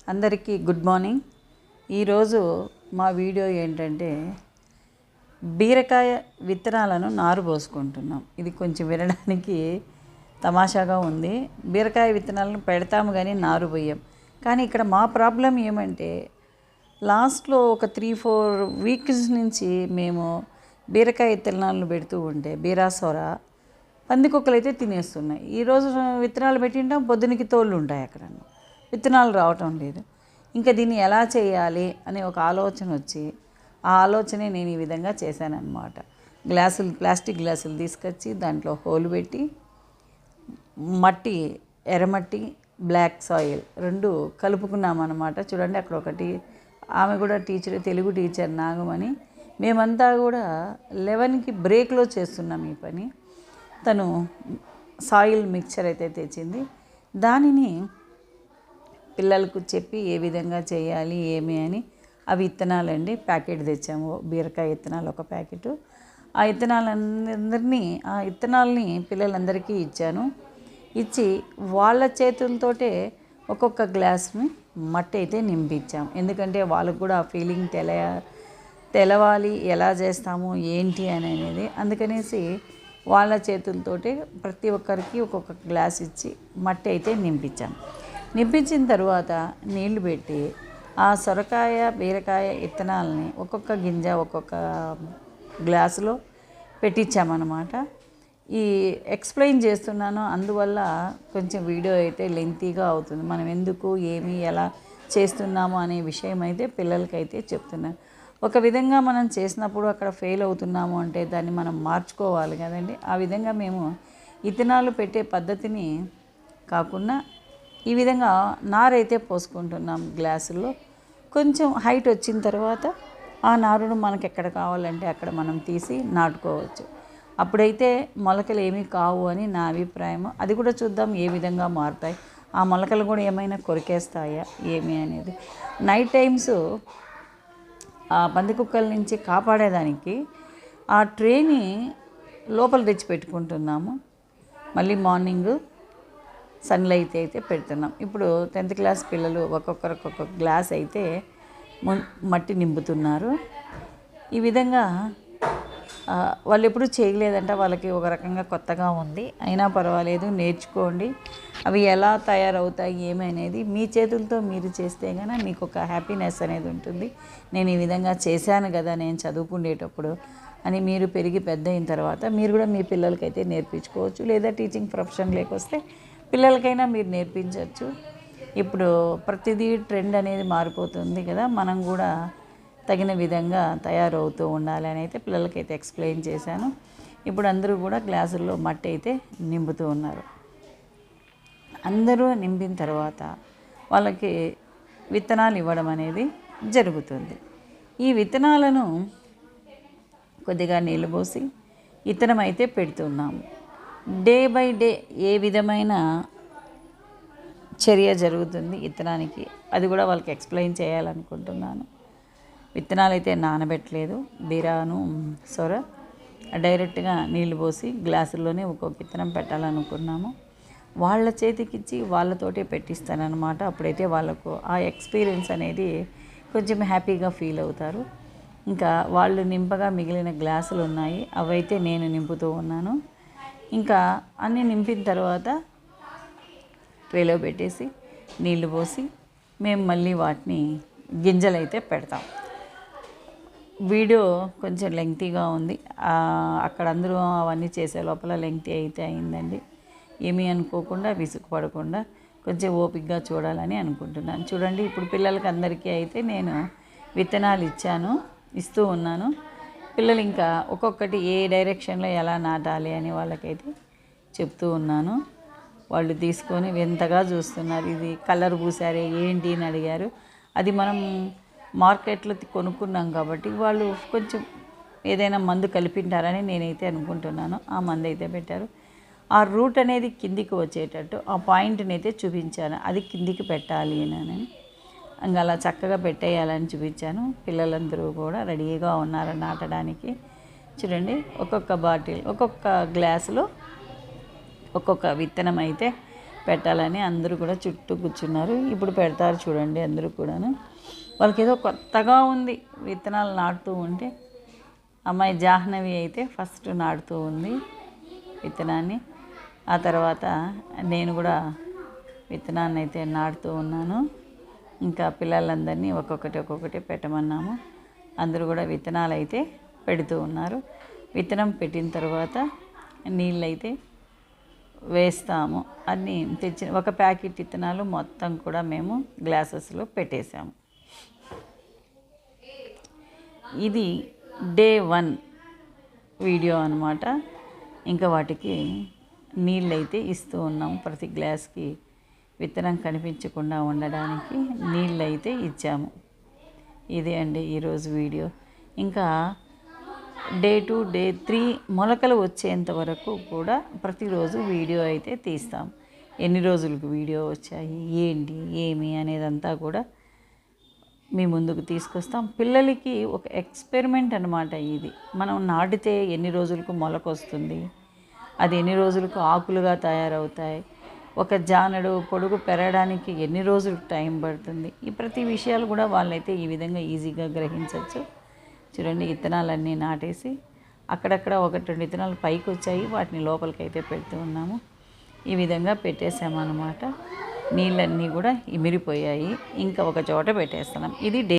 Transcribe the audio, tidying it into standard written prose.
అందరికీ good morning. ఈరోజు మా వీడియో ఏంటంటే బీరకాయ విత్తనాలను నారు పోసుకుంటున్నాం. ఇది కొంచెం వినడానికి తమాషాగా ఉంది. బీరకాయ విత్తనాలను పెడతాము కానీ నారు పోయాం. కానీ ఇక్కడ మా ప్రాబ్లం ఏమంటే లాస్ట్లో ఒక 3-4 వీక్స్ నుంచి మేము బీరకాయ విత్తనాలను పెడుతూ ఉంటే బీరాసోర పందికొక్కలు అయితే తినేస్తున్నాయి. ఈరోజు విత్తనాలు పెట్టింటాం, పొద్దునకి తోళ్ళు ఉంటాయి, అక్కడ విత్తనాలు రావటం లేదు. ఇంకా దీన్ని ఎలా చేయాలి అనే ఒక ఆలోచన వచ్చి ఆ ఆలోచనే నేను ఈ విధంగా చేశానన్నమాట. ప్లాస్టిక్ గ్లాసులు తీసుకొచ్చి దాంట్లో హోల్ పెట్టి మట్టి, ఎర్రమట్టి, బ్లాక్ సాయిల్ 2 కలుపుకున్నామన్నమాట. చూడండి, అక్కడ ఒకటి ఆమె కూడా టీచర్, తెలుగు టీచర్ నాగమని. మేమంతా కూడా 11కి బ్రేక్లో చేస్తున్నాం ఈ పని. తను సాయిల్ మిక్చర్ అయితే తెచ్చింది. దానిని పిల్లలకు చెప్పి ఏ విధంగా చేయాలి ఏమి అని ఆ విత్తనాలండి ప్యాకెట్ తెచ్చాము. బీరకాయ విత్తనాలు ఒక ప్యాకెట్. ఆ విత్తనాలని పిల్లలందరికీ ఇచ్చాను. ఇచ్చి వాళ్ళ చేతులతోటే ఒక్కొక్క గ్లాస్ని మట్టి అయితే నింపించాం. ఎందుకంటే వాళ్ళకు కూడా ఆ ఫీలింగ్ తెలవాలి, ఎలా చేస్తాము ఏంటి అనేది. అందుకనేసి వాళ్ళ చేతులతోటే ప్రతి ఒక్కరికి ఒక్కొక్క గ్లాస్ ఇచ్చి మట్టి అయితే నింపించాం. నింపించిన తర్వాత నీళ్లు పెట్టి ఆ సొరకాయ, బీరకాయ విత్తనాలని ఒక్కొక్క గింజ ఒక్కొక్క గ్లాసులో పెట్టించామన్నమాట. ఈ ఎక్స్ప్లెయిన్ చేస్తున్నాను, అందువల్ల కొంచెం వీడియో అయితే లెంతీగా అవుతుంది. మనం ఎందుకు, ఏమి, ఎలా చేస్తున్నాము అనే విషయం అయితే పిల్లలకైతే చెప్తున్నాను. ఒక విధంగా మనం చేసినప్పుడు అక్కడ ఫెయిల్ అవుతున్నాము అంటే దాన్ని మనం మార్చుకోవాలి కదండి. ఆ విధంగా మేము విత్తనాలు పెట్టే పద్ధతిని కాకుండా ఈ విధంగా నారైతే పోసుకుంటున్నాం గ్లాసుల్లో. కొంచెం హైట్ వచ్చిన తర్వాత ఆ నారును మనకు ఎక్కడ కావాలంటే అక్కడ మనం తీసి నాటుకోవచ్చు. అప్పుడైతే మొలకలు ఏమీ కావు అని నా అభిప్రాయం. అది కూడా చూద్దాం ఏ విధంగా మారుతాయి, ఆ మొలకలు కూడా ఏమైనా కొరికేస్తాయా ఏమి అనేది. నైట్ టైమ్స్ ఆ పందికుక్కల నుంచి కాపాడేదానికి ఆ ట్రేని లోపల తెచ్చి పెట్టుకుంటున్నాము. మళ్ళీ మార్నింగ్ సన్లైట్ అయితే పెడుతున్నాం. ఇప్పుడు 10th క్లాస్ పిల్లలు ఒక్కొక్కరు ఒక్కొక్క గ్లాస్ అయితే మట్టి నింపుతున్నారు. ఈ విధంగా వాళ్ళు ఎప్పుడూ చేయలేదంట, వాళ్ళకి ఒక రకంగా కొత్తగా ఉంది. అయినా పర్వాలేదు, నేర్చుకోండి. అవి ఎలా తయారవుతాయి ఏమి అనేది మీ చేతులతో మీరు చేస్తే కనుక మీకు ఒక హ్యాపీనెస్ అనేది ఉంటుంది. నేను ఈ విధంగా చేశాను కదా నేను చదువుకునేటప్పుడు అని మీరు పెరిగి పెద్ద అయిన తర్వాత మీరు కూడా మీ పిల్లలకైతే నేర్పించుకోవచ్చు. లేదా టీచింగ్ ప్రొఫెషన్లోకి వస్తే పిల్లలకైనా మీరు నేర్పించవచ్చు. ఇప్పుడు ప్రతిదీ ట్రెండ్ అనేది మారిపోతుంది కదా, మనం కూడా తగిన విధంగా తయారవుతూ ఉండాలి అని అయితే పిల్లలకైతే ఎక్స్ప్లెయిన్ చేశాను. ఇప్పుడు అందరూ కూడా గ్లాసుల్లో మట్టి అయితే నింపుతూ ఉన్నారు. అందరూ నింపిన తర్వాత వాళ్ళకి విత్తనాలు ఇవ్వడం అనేది జరుగుతుంది. ఈ విత్తనాలను కొద్దిగా నీళ్ళు పోసి విత్తనం అయితే పెడుతున్నాము. డే బై డే ఏ విధమైన చర్య జరుగుతుంది విత్తనానికి, అది కూడా వాళ్ళకి ఎక్స్ప్లెయిన్ చేయాలనుకుంటున్నాను. విత్తనాలు అయితే నానబెట్టలేదు, బీరాను సొర డైరెక్ట్గా నీళ్లు పోసి గ్లాసుల్లోనే ఒక్కొక్క విత్తనం పెట్టాలనుకున్నాము. వాళ్ళ చేతికిచ్చి వాళ్ళతోటే పెట్టిస్తానన్నమాట. అప్పుడైతే వాళ్ళకు ఆ ఎక్స్పీరియన్స్ అనేది కొంచెం హ్యాపీగా ఫీల్ అవుతారు. ఇంకా వాళ్ళు నింపగా మిగిలిన గ్లాసులు ఉన్నాయి, అవైతే నేను నింపుతూ ఉన్నాను. ఇంకా అన్నీ నింపిన తర్వాత ట్రేలో పెట్టేసి నీళ్లు పోసి మేము మళ్ళీ వాటిని గింజలు అయితే పెడతాం. వీడియో కొంచెం లెంగ్తీగా ఉంది. అక్కడ అందరూ అవన్నీ చేసే లోపల లెంగ్తీ అయితే అయిందండి. ఏమీ అనుకోకుండా, విసుగుపడకుండా కొంచెం ఓపికగా చూడాలని అనుకుంటున్నాను. చూడండి, ఇప్పుడు పిల్లలకి అందరికీ అయితే నేను విత్తనాలు ఇస్తూ ఉన్నాను. పిల్లలు ఇంకా ఒక్కొక్కటి ఏ డైరెక్షన్లో ఎలా నాటాలి అని వాళ్ళకైతే చెప్తూ ఉన్నాను. వాళ్ళు తీసుకొని వింతగా చూస్తున్నారు. ఇది కలర్ పూసారే ఏంటి అని అడిగారు. అది మనం మార్కెట్లో కొనుక్కున్నాం కాబట్టి వాళ్ళు కొంచెం ఏదైనా మందు కలిపింటారని నేనైతే అనుకుంటున్నాను. ఆ మందు అయితే పెట్టారు. ఆ రూట్ అనేది కిందికి వచ్చేటట్టు ఆ పాయింట్ని అయితే చూపించాను. అది కిందికి పెట్టాలి అని ఇంకా అలా చక్కగా పెట్టేయాలని చూపించాను. పిల్లలందరూ కూడా రెడీగా ఉన్నారు నాటడానికి. చూడండి, ఒక్కొక్క బాటిల్, ఒక్కొక్క గ్లాసులో ఒక్కొక్క విత్తనం అయితే పెట్టాలని అందరూ కూడా చుట్టూ కూర్చున్నారు. ఇప్పుడు పెడతారు చూడండి అందరూ కూడాను. వాళ్ళకి ఏదో కొత్తగా ఉంది విత్తనాలు నాటుతూ ఉంటే. అమ్మాయి జాహ్నవి అయితే ఫస్ట్ నాటుతూ ఉంది విత్తనాన్ని. ఆ తర్వాత నేను కూడా విత్తనాన్ని అయితే నాటుతూ ఉన్నాను. ఇంకా పిల్లలందరినీ ఒక్కొక్కటి పెట్టమన్నాము. అందరూ కూడా విత్తనాలు అయితే పెడుతూ ఉన్నారు. విత్తనం పెట్టిన తర్వాత నీళ్ళైతే వేస్తాము. అన్నీ తెచ్చిన ఒక ప్యాకెట్ విత్తనాలు మొత్తం కూడా మేము గ్లాసెస్లో పెట్టేసాము. ఇది డే 1 వీడియో అన్నమాట. ఇంకా వాటికి నీళ్ళైతే ఇస్తూ ఉన్నాము. ప్రతి గ్లాస్కి విత్తనం కనిపించకుండా ఉండడానికి నీళ్ళైతే ఇచ్చాము. ఇదే అండి ఈరోజు వీడియో. ఇంకా డే 2 డే 3 మొలకలు వచ్చేంత వరకు కూడా ప్రతిరోజు వీడియో అయితే తీస్తాం. ఎన్ని రోజులకు వీడియో వచ్చాయి, ఏంటి, ఏమి అనేదంతా కూడా మీ ముందుకు తీసుకొస్తాం. పిల్లలకి ఒక ఎక్స్పెరిమెంట్ అన్నమాట ఇది. మనం నాటితే ఎన్ని రోజులకు మొలక వస్తుంది, అది ఎన్ని రోజులకు ఆకులుగా తయారవుతాయి, ఒక జానడు పొడుగు పెరగడానికి ఎన్ని రోజులు టైం పడుతుంది, ఈ ప్రతి విషయాలు కూడా వాళ్ళైతే ఈ విధంగా ఈజీగా గ్రహించవచ్చు. చూడండి విత్తనాలన్నీ నాటేసి అక్కడక్కడ 1-2 విత్తనాలు పైకి వచ్చాయి. వాటిని లోపలికైతే పెడుతూ ఉన్నాము. ఈ విధంగా పెట్టేసామన్నమాట. నీళ్ళన్నీ కూడా ఇమిరిపోయాయి. ఇంకా ఒక చోట పెట్టేస్తున్నాం. ఇది డే